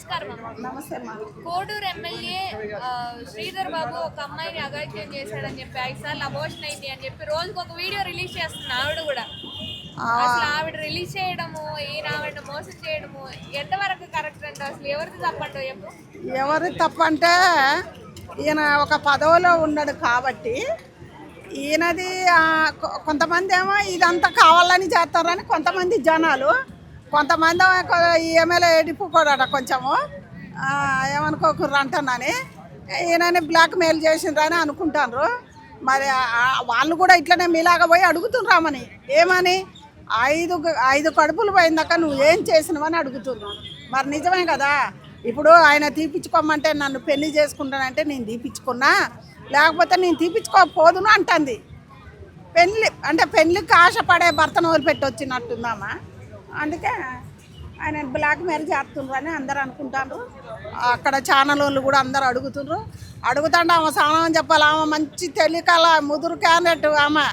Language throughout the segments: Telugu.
నమస్కారం అమ్మ. నమస్తే అమ్మా. కోడూరు ఎమ్మెల్యే శ్రీధర్ బాబు ఒక అమ్మాయిని అగాధ్యం చేశాడని చెప్పి 5 సార్లు అబోర్షన్ అయింది అని చెప్పి రోజుకు ఒక వీడియో రిలీజ్ చేస్తుంది ఆవిడ కూడా. అసలు ఆవిడ రిలీజ్ చేయడము, ఈయన ఆవిడ మోసం చేయడము ఎంతవరకు కరెక్ట్ అంటే అసలు ఎవరిది తప్పంటో చెప్పు. ఎవరి తప్పంటే ఈయన ఒక పదవిలో ఉన్నాడు కాబట్టి ఈయనది కొంతమంది ఏమో ఇదంతా కావాలని చేస్తారని కొంతమంది జనాలు, కొంతమంది ఈ ఎమ్మెల్యే ఎడిపోకూడట కొంచెము ఏమనుకోకూడదు అంటున్నాని ఈయనని బ్లాక్ మెయిల్ చేసిండ్రని అనుకుంటారు. మరి వాళ్ళు కూడా ఇట్లనే మీలాగా పోయి అడుగుతుండ్రామని ఏమని ఐదు కడుపులు పోయిందాక నువ్వు ఏం చేసినవని అడుగుతున్నావు. మరి నిజమే కదా. ఇప్పుడు ఆయన తీపిచ్చుకోమంటే నన్ను పెళ్లి చేసుకుంటానంటే నేను తీపిచ్చుకున్నా, లేకపోతే నేను తీపిచ్చుకోకపోదును అంటుంది. పెళ్ళికి ఆశపడే భర్తను వదిలిపెట్టి వచ్చినట్టుందామా. అందుకే ఆయన బ్లాక్ మెయిల్ చేస్తుండ్రు అని అందరు అనుకుంటారు. అక్కడ ఛానల్ వాళ్ళు కూడా అందరు అడుగుతుండ్రు. అడుగుతాంటే ఆమె సామాన్ చెప్పాలి. ఆమె మంచి తెలియకల ముదురు క్యాండిడేట్ ఆమె.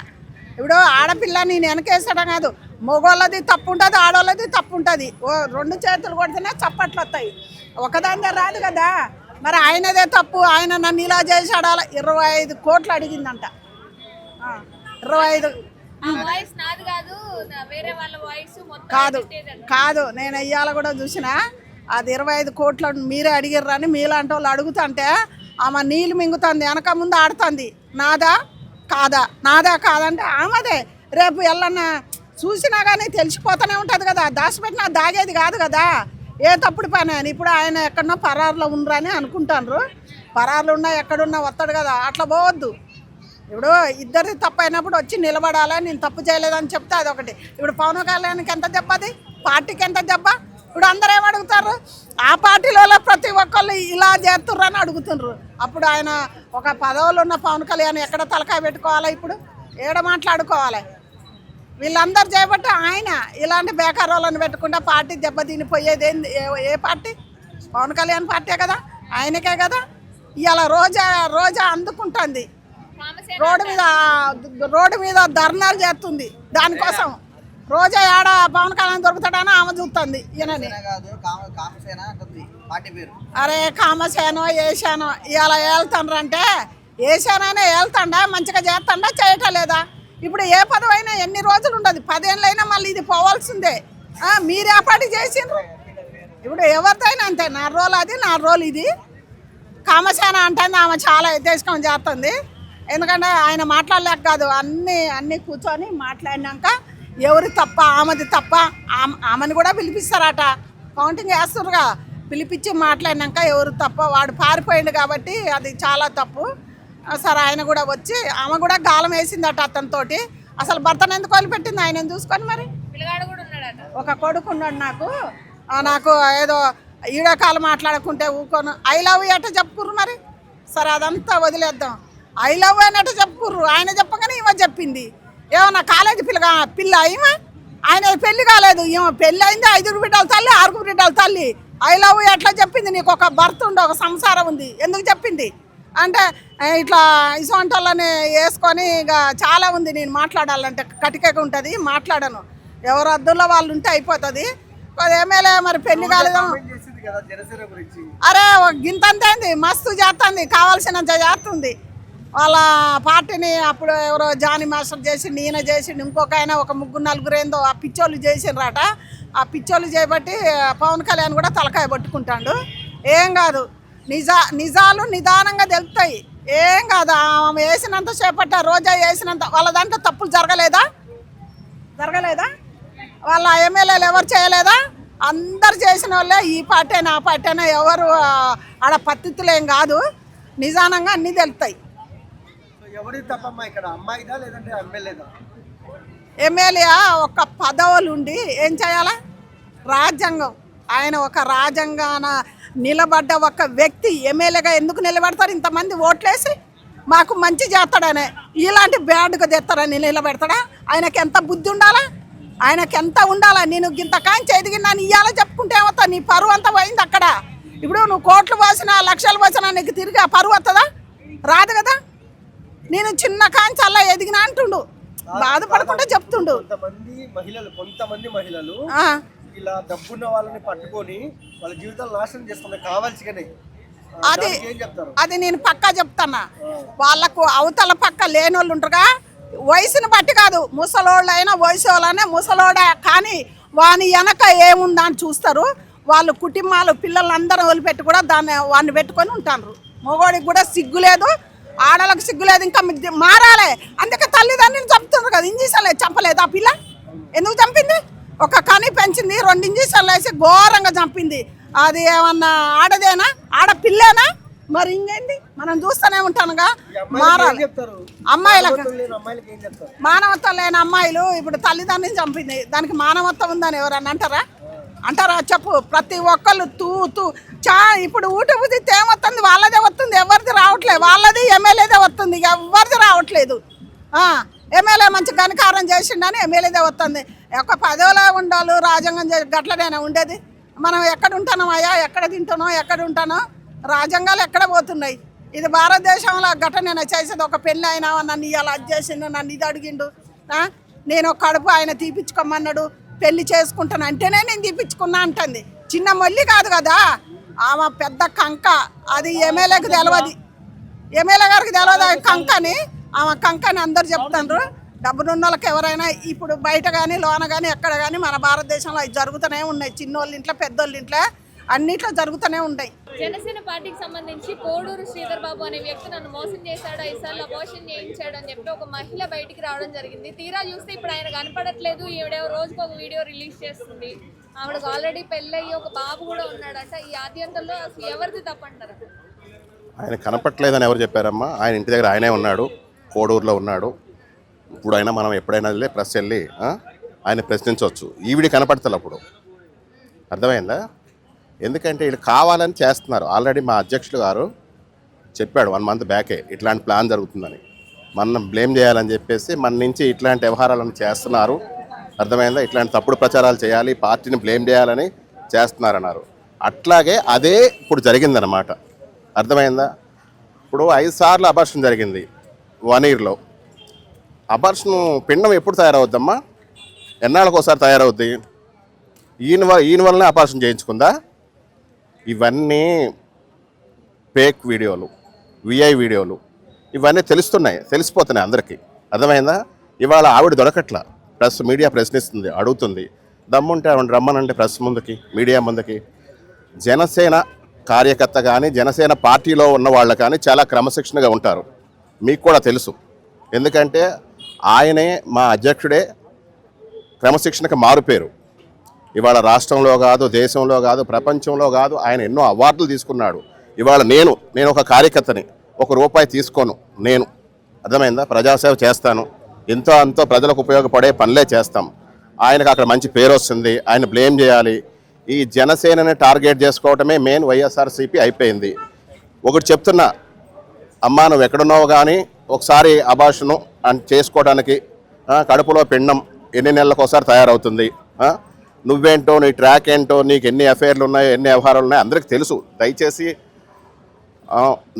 ఇప్పుడు ఆడపిల్ల నేను వెనకేసడం కాదు, మగవాళ్ళది తప్పు ఉంటుంది, ఆడవాళ్ళది తప్పు ఉంటుంది. 2 చేతులు కొడితేనే చప్పట్లు వస్తాయి, ఒకదానిదే రాదు కదా. మరి ఆయనదే తప్పు. ఆయన నన్ను ఇలా చేశాడు. 25 కోట్లు అడిగిందంట. 25 కాదు నేను ఇవాళ కూడా చూసిన. అది 25 కోట్లను మీరే అడిగిర్రని మీలాంటి వాళ్ళు అడుగుతుంటే ఆమె నీళ్ళు మింగుతుంది, వెనక ముందు ఆడుతుంది. నాదా కాదంటే ఆమెదే. రేపు ఎల్లన్నా చూసినా కానీ తెలిసిపోతూనే ఉంటుంది కదా. దాచిపెట్టినా దాగేది కాదు కదా. ఏ తప్పుడు పని అని. ఇప్పుడు ఆయన ఎక్కడన్నా పరారులో ఉండరని అనుకుంటారు. పరారులు ఉన్నా ఎక్కడున్నా వస్తాడు కదా, అట్లా పోవద్దు. ఇప్పుడు ఇద్దరిది తప్పు అయినప్పుడు వచ్చి నిలబడాలి. నేను తప్పు చేయలేదని చెప్తే అదొకటి. ఇప్పుడు పవన్ కళ్యాణ్కి ఎంత దెబ్బది, పార్టీకి ఎంత దెబ్బ. ఇప్పుడు అందరూ ఏమడుగుతారు, ఆ పార్టీలలో ప్రతి ఒక్కళ్ళు ఇలా చేస్తుర్రని అడుగుతుండ్రు. అప్పుడు ఆయన ఒక పదవులు ఉన్న పవన్ కళ్యాణ్ ఎక్కడ తలకాయ పెట్టుకోవాలి, ఇప్పుడు ఏడ మాట్లాడుకోవాలి. వీళ్ళందరూ చేయబట్టి ఆయన ఇలాంటి బేకార్ వాళ్ళని పెట్టుకుంటే పార్టీ దెబ్బతినిపోయేది ఏంది? ఏ పార్టీ? పవన్ కళ్యాణ్ పార్టీ కదా, ఆయనకే కదా. ఇవాళ రోజా అందుకుంటుంది. రోడ్డు మీద ధర్నాలు చేస్తుంది దానికోసం. రోజా ఆడ పవన్ కళ్యాణ్ దొరుకుతాడని ఆమె చూస్తుంది ఈయనని. అరే కామసేనో ఏసానో ఇవాళ వెళ్తాండ్రు అంటే ఏసానైనా వెళ్తాండా, మంచిగా చేస్తాడా, చేయటం లేదా? ఇప్పుడు ఏ పదవైనా ఎన్ని రోజులు ఉండదు, 10 ఏళ్ళైనా మళ్ళీ ఇది పోవాల్సిందే. మీరు ఏ పార్టీ చేసిండ్రు? ఇప్పుడు ఎవరిదైనా అంతే, 4 రోజులు అది 4 రోజులు ఇది. కామసేన అంటే ఆమె చాలా ఉద్దేశం చేస్తుంది. ఎందుకంటే ఆయన మాట్లాడలేక కాదు, అన్నీ కూర్చొని మాట్లాడినాక ఎవరి తప్ప, ఆమెది తప్ప, ఆమెను కూడా పిలిపిస్తారట. కౌంటింగ్ వేస్తుర్రుగా, పిలిపించి మాట్లాడినాక ఎవరు తప్ప. వాడు పారిపోయిండు కాబట్టి అది చాలా తప్పు. సరే ఆయన కూడా వచ్చి ఆమె కూడా గాలం వేసిందట అతనితోటి. అసలు భర్తను ఎందుకు వదిలిపెట్టింది ఆయన చూసుకొని. మరి ఒక కొడుకు ఉన్నాడు నాకు ఏదో ఈడకాలు మాట్లాడుకుంటే ఊకోను. ఐ లవ్ యూ అట్ట చెప్పుకుర్రు. మరి సరే అదంతా వదిలేద్దాం. ఐ లవ్ అన్నట్టు చెప్పుకుర్రు. ఆయన చెప్పగానే ఈమె చెప్పింది. ఏమన్నా కాలేజీ పిల్ల ఈమె. ఆయన పెళ్లి కాలేదు, ఈమె పెళ్ళి అయింది. 5 బిడ్డల తల్లి, 6 బిడ్డల తల్లి. ఐ లవ్ యూ ఎట్లా చెప్పింది? నీకు ఒక భర్త ఉండి ఒక సంసారం ఉంది, ఎందుకు చెప్పింది అంటే ఇట్లా ఇసొంటి వాళ్ళని వేసుకొని ఇక చాలా ఉంది. నేను మాట్లాడాలంటే కటికగా ఉంటుంది, మాట్లాడను. ఎవరు అద్దుల్లో వాళ్ళు ఉంటే అయిపోతుంది. ఎమ్మెల్యే మరి పెళ్లి కాలేదు. అరే గింతంతేంది, మస్తు చేస్తుంది, కావాల్సినంత చేస్తుంది. వాళ్ళ పార్టీని అప్పుడు ఎవరో జానీ మాస్టర్ చేసి, ఈయన చేసి, ఇంకొక ఆయన ఒక 3-4 ఏందో ఆ పిచ్చోళ్ళు చేసిండ్రట. ఆ పిచ్చోళ్ళు చేయబట్టి పవన్ కళ్యాణ్ కూడా తలకాయ పట్టుకుంటాడు. ఏం కాదు, నిజాలు నిదానంగా తెలుస్తాయి. ఏం కాదు. ఆమె వేసినంత చేపట్ట, రోజా వేసినంత వాళ్ళ దాంట్లో తప్పులు జరగలేదా? వాళ్ళ ఎమ్మెల్యేలు ఎవరు చేయలేదా? అందరు చేసిన వాళ్ళే. ఈ పార్టీ అయినా ఆ పార్టీ అయినా ఎవరు ఆడ పత్తితులేం కాదు. నిదానంగా అన్నీ తెలుస్తాయి. ఎమ్మెల్యే ఒక పదవులు ఉండి ఏం చేయాలా? రాజ్యాంగం. ఆయన ఒక రాజ్యాంగాన నిలబడ్డ ఒక వ్యక్తి ఎమ్మెల్యేగా ఎందుకు నిలబెడతారు? ఇంతమంది ఓట్లేసి మాకు మంచి చేస్తాడనే. ఇలాంటి బ్యాడ్గా తెస్తారని నిలబెడతాడా? ఆయనకి ఎంత బుద్ధి ఉండాలా, ఆయనకి ఎంత ఉండాలా? నేను ఇంత కాంచి ఎదిగినాను ఇవాళ చెప్పుకుంటే ఏమవుతా? నీ పరువు అంతా పోయింది అక్కడ. ఇప్పుడు నువ్వు కోట్లు పోసినా, లక్షలు పోసినా నీకు తిరిగి ఆ పరువు వస్తుందా? రాదు కదా. నేను చిన్న కాంచి అలా ఎదిగినా అంటుండు, బాధపడకుండా చెప్తుండు. కొంతమంది మహిళలు ఇలా డబ్బున్న వాళ్ళని పట్టుకొని వాళ్ళ జీవితాలు నాశనం చేస్తున్నారు కావాల్సిగానే. అది ఏం చెప్తారు? అది నేను పక్కా చెప్తానా. వాళ్ళకు అవతల పక్క లేని వాళ్ళు ఉంటారుగా, వయసుని బట్టి కాదు, ముసలోళ్ళైనా వయసు వాళ్ళనే ముసలోడే కానీ వాని వెనక ఏముందా అని చూస్తారు. వాళ్ళు కుటుంబాలు పిల్లలందరూ వదిలిపెట్టి కూడా వాడిని పెట్టుకొని ఉంటారు. మగవాడికి కూడా సిగ్గు లేదు, ఆడలకు సిగ్గు లేదు, ఇంకా మారాలి. అందుకే తల్లిదండ్రులు చంపుతున్నారు కదా. ఇంజక్షన్లు చంపలేదు ఆ పిల్ల, ఎందుకు చంపింది? ఒక కని పెంచింది, 2 ఇంజక్షన్లు వేసి ఘోరంగా చంపింది. అది ఏమన్నా ఆడదేనా, ఆడపిల్లేనా? మరి ఇంకేంటి, మనం చూస్తూనే ఉంటానుగా. మారాలి అమ్మాయిలకు. మానవత్వం లేని అమ్మాయిలు ఇప్పుడు తల్లిదండ్రులు చంపింది, దానికి మానవత్వం ఉందని ఎవరన్నా అంటారా చెప్పు. ప్రతి ఒక్కళ్ళు తూ ఇప్పుడు ఊటి బుద్ధితే ఏమొస్తుంది, వాళ్ళదే వస్తుంది, ఎవరిది రావట్లేదు. వాళ్ళది ఎమ్మెల్యేదే వస్తుంది, ఎవరిది రావట్లేదు. ఎమ్మెల్యే మంచి ఘనకారం చేసిండని ఎమ్మెల్యేదే వస్తుంది. ఒక పదవిలో ఉండాలి, రాజ్యాంగం గట్లనేనా ఉండేది. మనం ఎక్కడ ఉంటున్నాం అయ్యా, ఎక్కడ తింటున్నాం, ఎక్కడ ఉంటానో, రాజ్యాంగాలు ఎక్కడ పోతున్నాయి. ఇది భారతదేశంలో ఘటన చేసేది. ఒక పెళ్ళి అయినా నన్ను ఇవాళ అది చేసిండు, నన్ను ఇది అడిగిండు, నేను ఒక కడుపు ఆయన తీపిచ్చుకోమన్నాడు, పెళ్లి చేసుకుంటాను అంటేనే నేను తీపిచ్చుకున్నా అంటుంది. చిన్న మళ్ళీ కాదు కదా ఆమె, పెద్ద కంక. అది ఎమ్మెల్యేకి తెలియదు, ఎమ్మెల్యే గారికి తెలియదు ఆ కంకని. ఆమె కంకని అందరు చెప్తారు. డబ్బునున్న వాళ్ళకి ఎవరైనా ఇప్పుడు బయట కానీ లోన కానీ ఎక్కడ కానీ మన భారతదేశంలో అవి జరుగుతూనే ఉన్నాయి. చిన్నోళ్ళ ఇంట్లో పెద్దోళ్ళ ఇంట్లో అన్నిట్లో జరుగుతూనే ఉంటాయి. జనసేన పార్టీకి సంబంధించి కోడూరు శ్రీధర్ బాబు అనే వ్యక్తి నన్ను మోసం చేశాడు, 5 సార్లు అబార్షన్ చేయించాడు అని చెప్పి ఒక మహిళ బయటికి రావడం జరిగింది. తీరా చూస్తే ఇప్పుడు ఆయన కనపడట్లేదు. ఈవిడేవో రోజుకు ఒక వీడియో రిలీజ్ చేస్తుంది. ఆవిడకు ఆల్రెడీ పెళ్ళయ్యి ఒక బాబు కూడా ఉన్నాడట. ఈ ఆద్యంతంలో అసలు ఎవరిది తప్పంటారు? ఆయన కనపట్లేదని ఎవరు చెప్పారమ్మా? ఆయన ఇంటి దగ్గర ఆయనే ఉన్నాడు, కోడూరులో ఉన్నాడు. ఇప్పుడు అయినా మనం ఎప్పుడైనా ప్రెస్ వెళ్ళి ఆయన ప్రశ్నించవచ్చు. ఈవిడి కనపడతలే అప్పుడు, అర్థమైందా? ఎందుకంటే వీళ్ళు కావాలని చేస్తున్నారు. ఆల్రెడీ మా అధ్యక్షులు గారు చెప్పాడు 1 మంత్ బ్యాకే ఇట్లాంటి ప్లాన్ జరుగుతుందని. మనం బ్లేమ్ చేయాలని చెప్పేసి మన నుంచి ఇట్లాంటి వ్యవహారాలను చేస్తున్నారు, అర్థమైందా? ఇట్లాంటి తప్పుడు ప్రచారాలు చేయాలి, పార్టీని బ్లేమ్ చేయాలని చేస్తున్నారన్నారు. అట్లాగే అదే ఇప్పుడు జరిగిందనమాట, అర్థమైందా? ఇప్పుడు 5 సార్లు అబార్షన్ జరిగింది 1 ఇయర్లో. అబార్షన్ పిండం ఎప్పుడు తయారవుద్దమ్మా? ఎన్నాళ్ళకి ఒకసారి తయారవుద్ది? ఈయన వల్లనే అబార్షన్ చేయించుకుందా? ఇవన్నీ ఫేక్ వీడియోలు, విఐ వీడియోలు, ఇవన్నీ తెలిసిపోతున్నాయి అందరికీ, అర్థమైందా? ఇవాళ ఆవిడ దొరకట్లా, మీడియా ప్రశ్నిస్తుంది, అడుగుతుంది. దమ్ముంటే ఆవిడ రమ్మనంటే ప్రెస్ ముందుకి, మీడియా ముందుకి. జనసేన కార్యకర్త కానీ జనసేన పార్టీలో ఉన్న వాళ్ళు కానీ చాలా క్రమశిక్షణగా ఉంటారు, మీకు కూడా తెలుసు. ఎందుకంటే ఆయనే, మా అధ్యక్షుడే క్రమశిక్షణకు మారుపేరు. ఇవాళ రాష్ట్రంలో కాదు, దేశంలో కాదు, ప్రపంచంలో కాదు, ఆయన ఎన్నో అవార్డులు తీసుకున్నాడు. ఇవాళ నేను ఒక కార్యకర్తని, ₹1 తీసుకోను నేను, అర్థమైందా? ప్రజాసేవ చేస్తాను, ఎంతో అంతో ప్రజలకు ఉపయోగపడే పనులే చేస్తాం. ఆయనకు అక్కడ మంచి పేరు వస్తుంది, ఆయన బ్లేమ్ చేయాలి. ఈ జనసేనని టార్గెట్ చేసుకోవటమే మెయిన్ వైఎస్ఆర్సీపీ అయిపోయింది. ఒకటి చెప్తున్నా అమ్మా, నువ్వు ఎక్కడున్నావు కానీ ఒకసారి అబార్షను చేసుకోవడానికి కడుపులో పిండం ఎన్ని నెలలకు ఒకసారి తయారవుతుంది. నువ్వేంటో, నీ ట్రాక్ ఏంటో, నీకు ఎన్ని అఫైర్లు ఉన్నాయో, ఎన్ని వ్యవహారాలు ఉన్నాయో అందరికీ తెలుసు. దయచేసి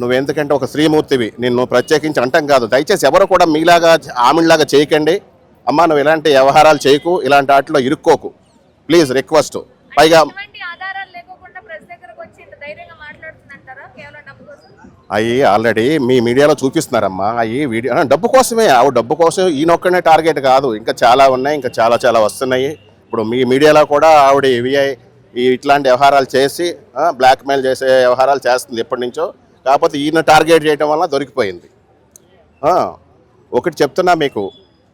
నువ్వెందుకంటే ఒక శ్రీమూర్తివి, నిన్ను ప్రత్యేకించి అంటాం కాదు. దయచేసి ఎవరు కూడా మీలాగా ఆమెలాగా చేయకండి. అమ్మా, నువ్వు ఇలాంటి వ్యవహారాలు చేయకు, ఇలాంటి వాటిలో ఇరుక్కోకు, ప్లీజ్ రిక్వెస్ట్. పైగా అవి ఆల్రెడీ మీ మీడియాలో చూపిస్తున్నారమ్మా. అవి వీడియో డబ్బు కోసమే, డబ్బు కోసం ఈయనొక్కనే టార్గెట్ కాదు, ఇంకా చాలా ఉన్నాయి, ఇంకా చాలా వస్తున్నాయి. ఇప్పుడు మీ మీడియాలో కూడా ఆవిడ ఇట్లాంటి వ్యవహారాలు చేసి బ్లాక్మెయిల్ చేసే వ్యవహారాలు చేస్తుంది ఎప్పటి నుంచో. కాకపోతే ఈయన టార్గెట్ చేయడం వల్ల దొరికిపోయింది. ఒకటి చెప్తున్నా మీకు,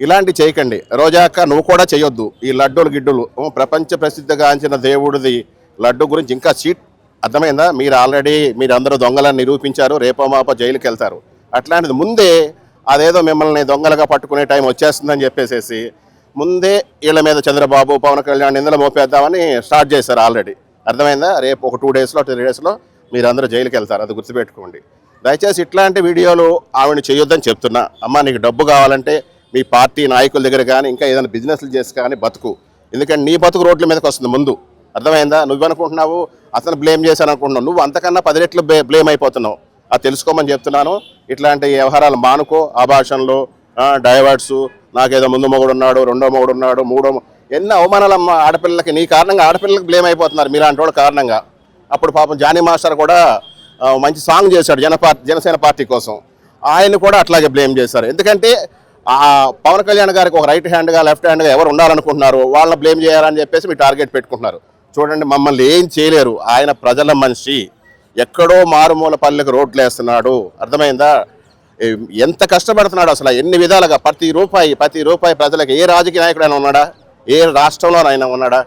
ఇలాంటి చేయకండి. రోజాక నువ్వు కూడా చేయొద్దు. ఈ లడ్డూలు గిడ్డులు, ప్రపంచ ప్రసిద్ధిగాంచిన దేవుడిది లడ్డు గురించి ఇంకా చీట్, అర్థమైందా? మీరు అందరూ దొంగలని నిరూపించారు, రేపో మాపో జైలుకి వెళ్తారు. అట్లాంటిది ముందే అదేదో మిమ్మల్ని దొంగలుగా పట్టుకునే టైం వచ్చేస్తుందని చెప్పేసి ముందే వీళ్ళ మీద చంద్రబాబు, పవన్ కళ్యాణ్ ఇందులో మోపేద్దామని స్టార్ట్ చేశారు ఆల్రెడీ, అర్థమైందా? రేపు ఒక 2 డేస్లో 3 డేస్లో మీరు అందరూ జైలుకి వెళ్తారు, అది గుర్తుపెట్టుకోండి. దయచేసి ఇట్లాంటి వీడియోలు ఆవిడని చేయొద్దని చెప్తున్నా. అమ్మ, నీకు డబ్బు కావాలంటే మీ పార్టీ నాయకుల దగ్గర కానీ ఇంకా ఏదైనా బిజినెస్లు చేసి కానీ బతుకు. ఎందుకంటే నీ బతుకు రోడ్ల మీదకి వస్తుంది ముందు, అర్థమైందా? నువ్వనుకుంటున్నావు అతను బ్లేమ్ చేశాను అనుకుంటున్నావు, నువ్వు అంతకన్నా 10 రెట్లు బ్లేమ్ అయిపోతున్నావు. అది తెలుసుకోమని చెప్తున్నాను. ఇట్లాంటి వ్యవహారాలు మానుకో. అబార్షన్లు, డైవర్ట్స్, నాకేదో ముందు మొగుడు ఉన్నాడు, రెండో మొగుడు ఉన్నాడు, మూడో, ఎన్ని అవమానాలమ్మా ఆడపిల్లలకి. నీ కారణంగా ఆడపిల్లలకి బ్లేమ్ అయిపోతున్నారు మీలాంటి వాళ్ళ కారణంగా. అప్పుడు పాపం జానీ మాస్టర్ కూడా మంచి సాంగ్ చేశాడు జనసేన పార్టీ కోసం, ఆయన కూడా అట్లాగే బ్లేమ్ చేశారు. ఎందుకంటే పవన్ కళ్యాణ్ గారికి ఒక రైట్ హ్యాండ్గా లెఫ్ట్ హ్యాండ్గా ఎవరు ఉండాలనుకుంటున్నారు వాళ్ళని బ్లేమ్ చేయాలని చెప్పేసి మీరు టార్గెట్ పెట్టుకుంటున్నారు. చూడండి, మమ్మల్ని ఏం చేయలేరు. ఆయన ప్రజల మనిషి, ఎక్కడో మారుమూల పల్లెకి రోడ్లు వేస్తున్నాడు. అర్థమైందా? ఎంత కష్టపడుతున్నాడు అసలు ఎన్ని విధాలుగా. ప్రతి రూపాయి ప్రజలకు. ఏ రాజకీయ నాయకుడైనా ఉన్నాడా? ఏ రాష్ట్రంలోనైనా ఉన్నాడా?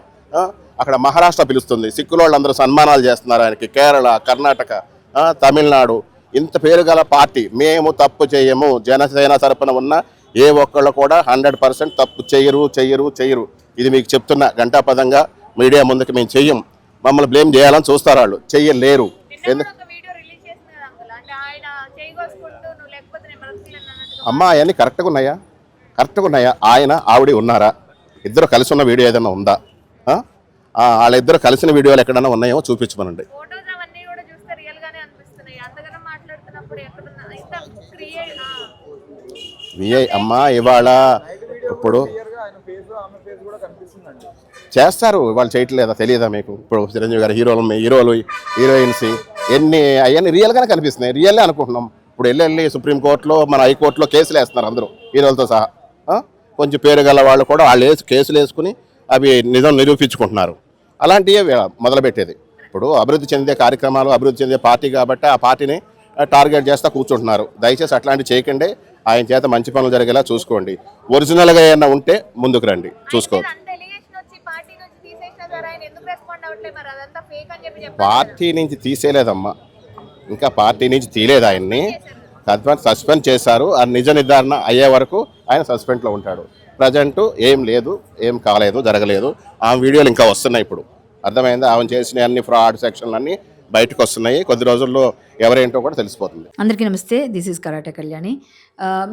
అక్కడ మహారాష్ట్ర పిలుస్తుంది, సిక్కుల వాళ్ళందరూ సన్మానాలు చేస్తున్నారు ఆయనకి. కేరళ, కర్ణాటక, తమిళనాడు, ఇంత పేరు గల పార్టీ. మేము తప్పు చేయము. జనసేన తరపున ఉన్న ఏ ఒక్కళ్ళు కూడా 100% తప్పు చెయ్యరు. ఇది మీకు చెప్తున్నా గంటాపదంగా మీడియా ముందుకు మేము చెయ్యం. మమ్మల్ని బ్లేమ్ చేయాలని చూస్తారు వాళ్ళు, చెయ్యలేరు. అమ్మా అవన్నీ కరెక్ట్గా ఉన్నాయా? ఆయన ఆవిడ ఉన్నారా? ఇద్దరు కలిసి ఉన్న వీడియో ఏదైనా ఉందా? వాళ్ళిద్దరు కలిసిన వీడియోలు ఎక్కడైనా ఉన్నాయేమో చూపించమనండి. అమ్మా ఇవాళ ఇప్పుడు చేస్తారు, వాళ్ళు చేయట్లేదా? తెలియదా మీకు? ఇప్పుడు చిరంజీవి గారు హీరోలు హీరోయిన్స్ అవన్నీ రియల్గానే కనిపిస్తున్నాయి. రియల్లే అనుకుంటున్నాం. ఇప్పుడు వెళ్ళి సుప్రీంకోర్టులో మన హైకోర్టులో కేసులు వేస్తున్నారు అందరూ హీరోలతో సహా. కొంచెం పేరు గల వాళ్ళు కూడా వాళ్ళు కేసులు వేసుకుని అవి నిజం నిరూపించుకుంటున్నారు. అలాంటివే మొదలుపెట్టేది. ఇప్పుడు అభివృద్ధి చెందే కార్యక్రమాలు, అభివృద్ధి చెందే పార్టీ కాబట్టి ఆ పార్టీని టార్గెట్ చేస్తూ కూర్చుంటున్నారు. దయచేసి అట్లాంటివి చేయకండి. ఆయన చేత మంచి పనులు జరిగేలా చూసుకోండి. ఒరిజినల్గా ఏమైనా ఉంటే ముందుకు రండి, చూసుకోవచ్చు. పార్టీ నుంచి తీసేయలేదమ్మా, ఇంకా పార్టీ నుంచి తీయలేదు ఆయన్ని. సస్పెండ్ చేశారు. ఆ నిజ నిర్ధారణ అయ్యే వరకు ఆయన సస్పెండ్లో ఉంటాడు. ప్రజెంట్ ఏం లేదు, ఏం కాలేదు, జరగలేదు. ఆ వీడియోలు ఇంకా వస్తున్నాయి ఇప్పుడు. అర్థమైందా? ఆమె చేసిన అన్ని ఫ్రాడ్ సెక్షన్లు అన్నీ బయటకు వస్తున్నాయి. కొద్ది రోజుల్లో ఎవరేంటో కూడా తెలిసిపోతుంది. అందరికీ నమస్తే, దిస్ ఈజ్ కరాటే కళ్యాణి.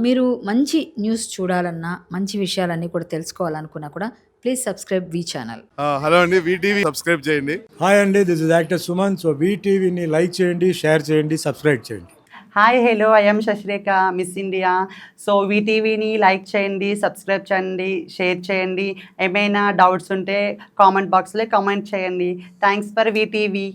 మీరు మంచి న్యూస్ చూడాలన్నా, మంచి విషయాలన్నీ కూడా తెలుసుకోవాలనుకున్నా కూడా please subscribe V channel. Hello అండి, వీటీవీ సబ్స్క్రైబ్ చేయండి. హాయ్ అండి, this is actor Suman. So వీటీవీని లైక్ చేయండి, షేర్ చేయండి, సబ్స్క్రైబ్ చేయండి. Hi hello, I'm Shashirekha, miss India. So వీటీవీని లైక్ చేయండి, సబ్స్క్రైబ్ చేయండి, షేర్ చేయండి. ఏమైనా డౌట్స్ ఉంటే కామెంట్ బాక్స్లో కామెంట్ చేయండి. Thanks for VTV.